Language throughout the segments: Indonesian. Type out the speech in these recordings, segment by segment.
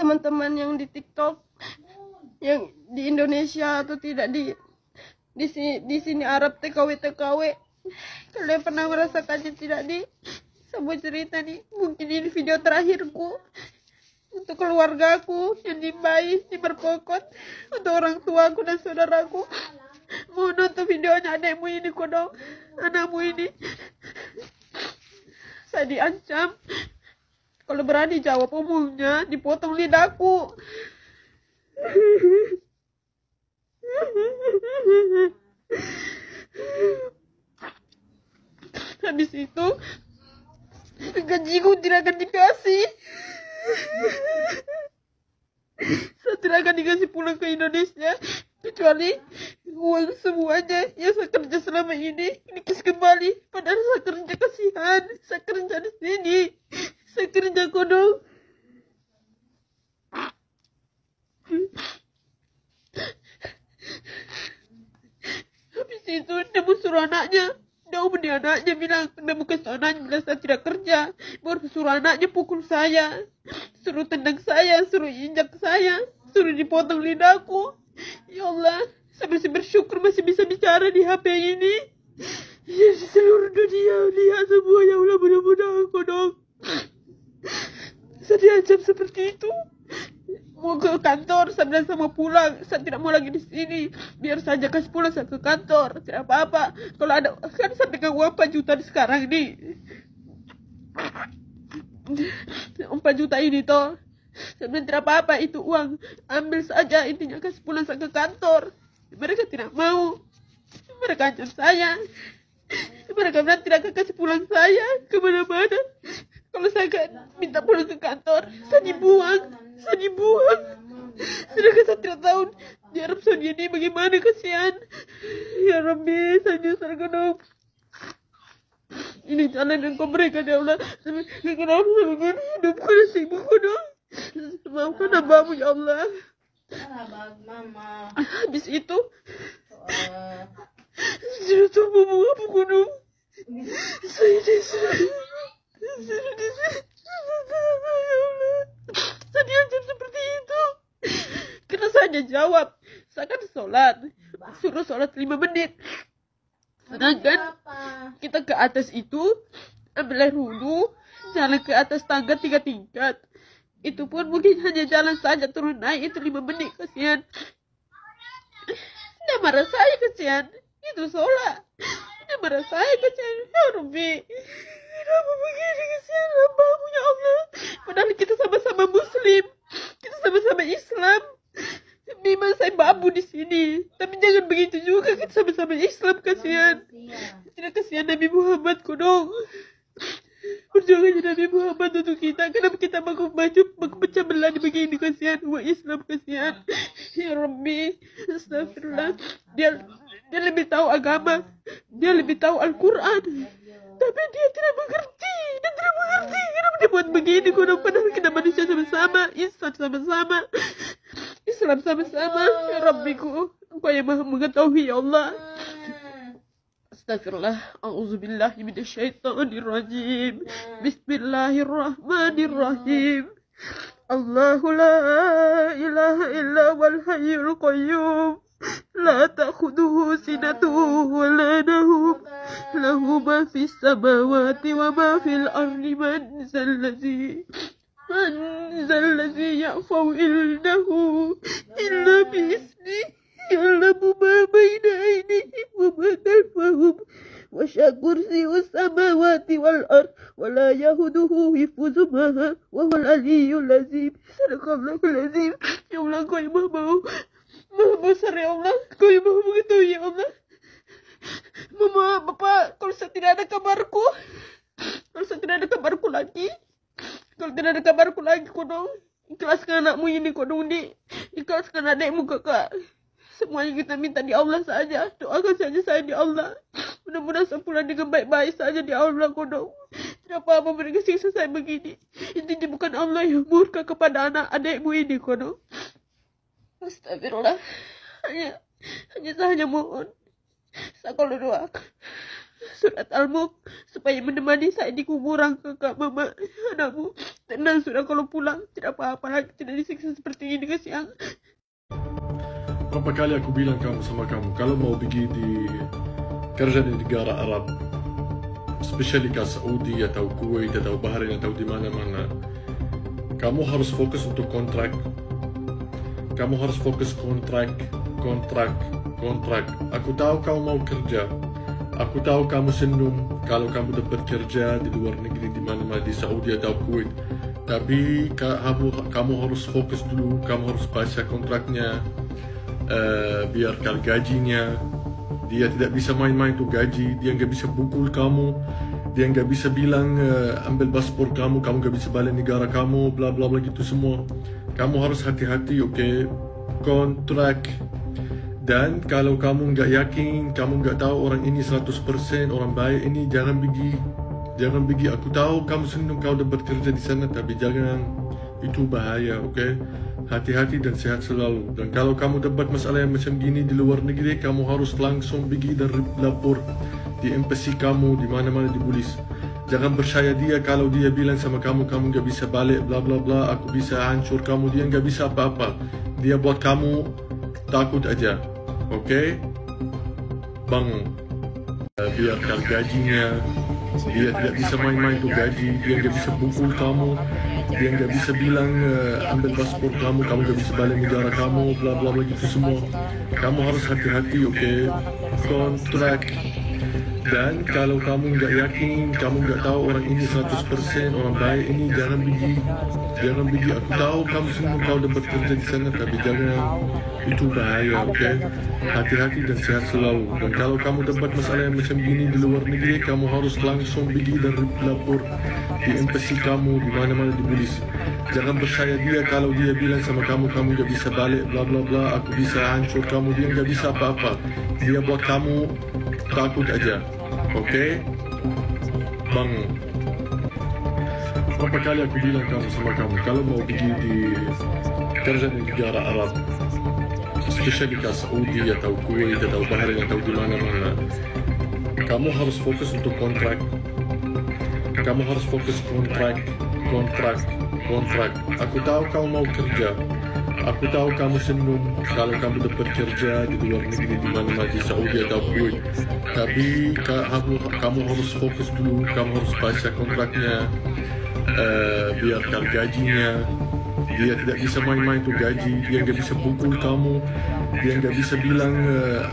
teman-teman yang di TikTok, yang di Indonesia atau tidak di sini Arab TKW, kalian pernah merasakannya tidak di sebuah cerita nih? Mungkin ini video terakhirku untuk keluargaku yang di Berpokot, untuk orang tuaku dan saudaraku. Mau nonton videonya adekmu ini kodong, anakmu ini. Saya diancam kalau berani jawab umumnya dipotong lidahku. Habis itu gajiku tidak akan dikasih. Saya tidak akan dikasih pulang ke Indonesia kecuali uang semuanya yang saya kerja selama ini dikasih kembali. Padahal saya kerja, kasihan, saya kerja di sini, saya kerja kodong. Habis itu dia suruh anaknya, dia bilang, dia bukan anaknya bilang saya tidak kerja, baru suruh anaknya pukul saya, suruh tendang saya, suruh injak saya, suruh dipotong lidahku. Ya Allah, saya masih bersyukur masih bisa bicara di HP ini. Ya, di seluruh dunia lihat semua. Ya Allah, mudah-mudahan kodong. Saya diancam seperti itu. Mau ke kantor, saya bilang saya mau pulang, saya tidak mau lagi di sini. Biar saja kasih pulang saya ke kantor, tidak apa-apa. Kalau ada, kan saya pegang uang 4 juta sekarang nih. 4 juta ini toh. Saya bilang tidak apa-apa, itu uang, ambil saja, intinya kasih pulang saya ke kantor. Mereka tidak mau, mereka ancam saya. Mereka bilang tidak akan kasih pulang saya kemana-mana. Kalau saya minta pulang ke kantor, saya dibuang. Sedangkan saya tidak tahu di Arab Saudi ini bagaimana, kasihan. Ya Rabbi, saya nyesal kodong. Ini jalan yang kau berikan ya Allah. Kenapa saya begini hidupku nasibku kodong? Maafkan hambamu ya Allah. Habis itu sudah tubuhmu apa kodong? Saya disuruh ya Allah. Saya diancam seperti itu. Karena saya hanya jawab, saya kan sholat, suruh sholat 5 menit. Sedangkan kita ke atas itu ambil air wudhu, jalan ke atas tangga 3 tingkat. Itu pun mungkin hanya jalan saja, turun naik itu 5 menit, kasihan. Dia marah saya, kasihan. Itu sholat. Dia marah saya, kasihan. Ya Rabbi, kenapa begini, kasihan hambamu ya Allah. Padahal kita sama-sama muslim, kita sama-sama Islam. Memang saya babu di sini, tapi jangan begitu juga, kita sama-sama Islam, kasihan. Tidak kasihan Nabi Muhammad kodong. Perjuangannya Nabi Muhammad untuk kita. Kenapa kita mau pecah belah begini, kasihan umat Islam, kasihan. Ya Rabbi, astagfirullah. Dia lebih tahu agama, dia lebih tahu Al-Quran, tapi dia tidak mengerti. Kenapa dia buat begini kodong? Padahal kita manusia sama-sama, Islam sama-sama. Ya Rabbiku, Engkau yang maha mengetahui ya Allah. Astagfirullah. A'udzubillahi minasyaitonirrajim. Bismillahirrahmanirrahim. Allahu la ilaha illa wal hayyul qayyum. La ta'khudhuhu sinatuhu wa la nawm. Lahu ma fis samawati wa ma fil ardi. Man zallazi ya'fau ildahu illa bi'isnih. Ya'lamu ma baina aydihim wa ma khalfahum. Wa kursiyyus samawati wal ard wa la yahuduhu hifdhuhuma wa huwal aliyyul azim. Sadaqallahul azim. Ya Allah, Kau yang maha besar ya Allah, Kau yang maha mengetahui ya Allah. Mama, Bapak, kalau saya tidak ada kabarku lagi, kodong, ikhlaskan anakmu ini kodong, ikhlaskan adekmu kakak. Semuanya kita minta di Allah saja. Doakan saja saya di Allah. Mudah-mudahan saya pulang dengan baik-baik saja di Allah kodong. Tidak apa-apa mereka siksa saya begini. Intinya bukan Allah yang murka kepada anak adekmu ini kodong. Astagfirullah. Hanya saya hanya mohon. Saya kalau doa surat Al-Mulk supaya menemani saya di kuburan kakak mama anakmu. Tenang sudah, kalau pulang tidak apa-apa lagi, tidak disiksa seperti ini kasihan. Berapa kali aku bilang sama kamu, kalau mau pergi di kerja di negara Arab, especially ke Saudi atau Kuwait atau Bahrain atau di mana-mana, kamu harus fokus untuk kontrak. Kamu harus fokus kontrak. Aku tahu kamu mau kerja. Aku tahu kamu senang kalau kamu dapat kerja di luar negeri, di mana-mana, di Saudi atau Kuwait. Tapi kamu harus fokus dulu. Kamu harus baca kontraknya. Biar kalau gajinya, dia tidak bisa main-main tuh gaji. Dia nggak bisa pukul kamu. Dia nggak bisa bilang ambil paspor kamu nggak bisa balik negara kamu, bla bla bla gitu semua. Kamu harus hati-hati, oke? Kontrak. Dan kalau kamu nggak yakin, kamu nggak tahu orang ini 100% orang baik ini, jangan pergi. Aku tahu kamu senang kau dapat kerja di sana, tapi jangan, itu bahaya, oke? Hati-hati dan sehat selalu. Dan kalau kamu dapat masalah yang macam gini di luar negeri, kamu harus langsung pergi dan lapor di embassy kamu, di mana-mana, di polis. Jangan percaya dia kalau dia bilang sama kamu nggak bisa balik, bla bla bla, aku bisa hancur kamu. Dia nggak bisa apa-apa. Dia buat kamu takut aja, oke? Bangun. Biarkan gajinya. Dia tidak bisa main-main tuh gaji. Dia nggak bisa pukul kamu. Dia nggak bisa bilang ambil paspor kamu nggak bisa balik negara kamu, bla bla bla gitu semua. Kamu harus hati-hati, oke? Kontrak. Dan kalau kamu nggak yakin, kamu nggak tahu orang ini 100% orang baik ini, jangan pergi. Aku tahu kamu semua kau dapat kerja di sana, tapi jangan, itu bahaya, oke? Hati-hati dan sehat selalu. Dan kalau kamu dapat masalah yang macam gini di luar negeri, kamu harus langsung pergi dan lapor di embassy kamu, di mana-mana, di polis. Jangan percaya dia kalau dia bilang sama kamu nggak bisa balik, bla bla bla, aku bisa hancur kamu. Dia nggak bisa apa-apa. Dia buat kamu takut aja, oke? Bangun. Berapa kali aku bilang sama kamu, kalau mau pergi di kerja di negara Arab, especially ke Saudi atau Kuwait atau Bahrain atau di mana-mana, kamu harus fokus untuk kontrak. Kamu harus fokus kontrak. Aku tahu kamu mau kerja. Aku tahu kamu senang kalau kamu dapat kerja di luar negeri, di mana-mana, di Saudi atau Kuwait. Tapi kamu harus fokus dulu. Kamu harus baca kontraknya. Biarkan gajinya. Dia tidak bisa main-main tuh gaji. Dia nggak bisa pukul kamu. Dia nggak bisa bilang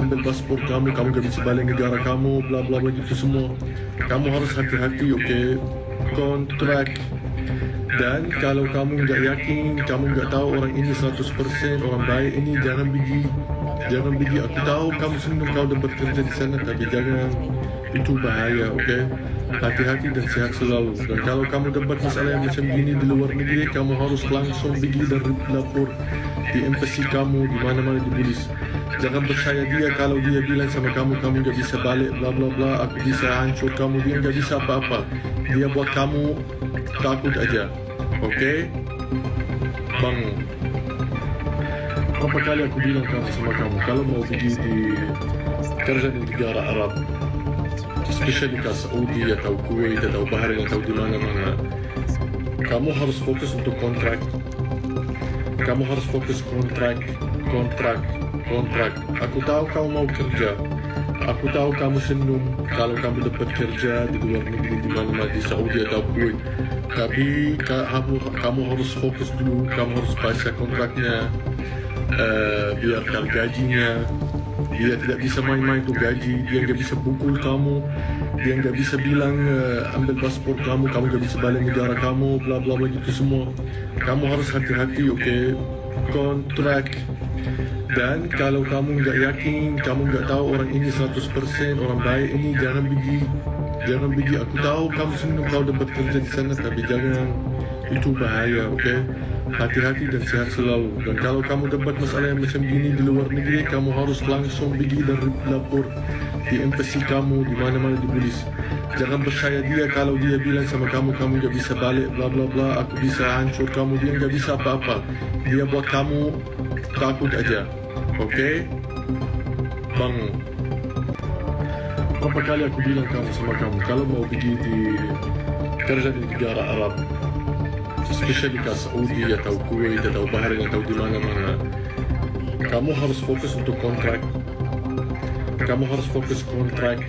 ambil paspor kamu nggak bisa balik negara kamu, bla bla bla gitu semua. Kamu harus hati-hati, oke? Kontrak. Dan kalau kamu nggak yakin, kamu nggak tahu orang ini 100% orang baik ini, jangan pergi. Aku tahu kamu senang kau dapat kerja di sana, tapi jangan, itu bahaya, oke? Hati-hati dan sehat selalu. Dan kalau kamu dapat masalah yang macam gini di luar negeri, kamu harus langsung pergi dan lapor di embassy kamu, di mana-mana, di polis. Jangan percaya dia kalau dia bilang sama kamu nggak bisa balik, bla bla bla, aku bisa hancur kamu. Dia nggak bisa apa-apa. Dia buat kamu takut aja, oke? Bangun. Berapa kali aku bilang sama kamu, kalau mau pergi di kerja di negara Arab, especially ke Saudi atau Kuwait atau Bahrain atau di mana-mana, kamu harus fokus untuk kontrak. Kamu harus fokus kontrak. Aku tahu kamu mau kerja. Aku tahu kamu senang kalau kamu dapat kerja di luar negeri, di mana-mana, di Saudi atau Kuwait. Tapi kamu harus fokus dulu. Kamu harus baca kontraknya. Biarkan gajinya. Dia tidak bisa main-main tuh gaji. Dia nggak bisa pukul kamu. Dia nggak bisa bilang ambil paspor kamu nggak bisa balik negara kamu, bla bla bla gitu semua. Kamu harus hati-hati, oke? Kontrak. Dan kalau kamu nggak yakin, kamu nggak tahu orang ini 100% orang baik ini, jangan pergi. Aku tahu kamu senang kau dapat kerja di sana, tapi jangan, itu bahaya, oke? Hati-hati dan sehat selalu. Dan kalau kamu dapat masalah yang macam gini di luar negeri, kamu harus langsung pergi dan lapor di embassy kamu, di mana-mana, di polis. Jangan percaya dia kalau dia bilang sama kamu nggak bisa balik, bla bla bla, aku bisa hancur kamu. Dia nggak bisa apa-apa. Dia buat kamu takut aja, oke? Bangun. berapa kali aku bilang sama kamu, kalau mau pergi kerja di negara Arab, especially ke Saudi atau Kuwait atau Bahrain atau di mana-mana, kamu harus fokus untuk kontrak. Kamu harus fokus kontrak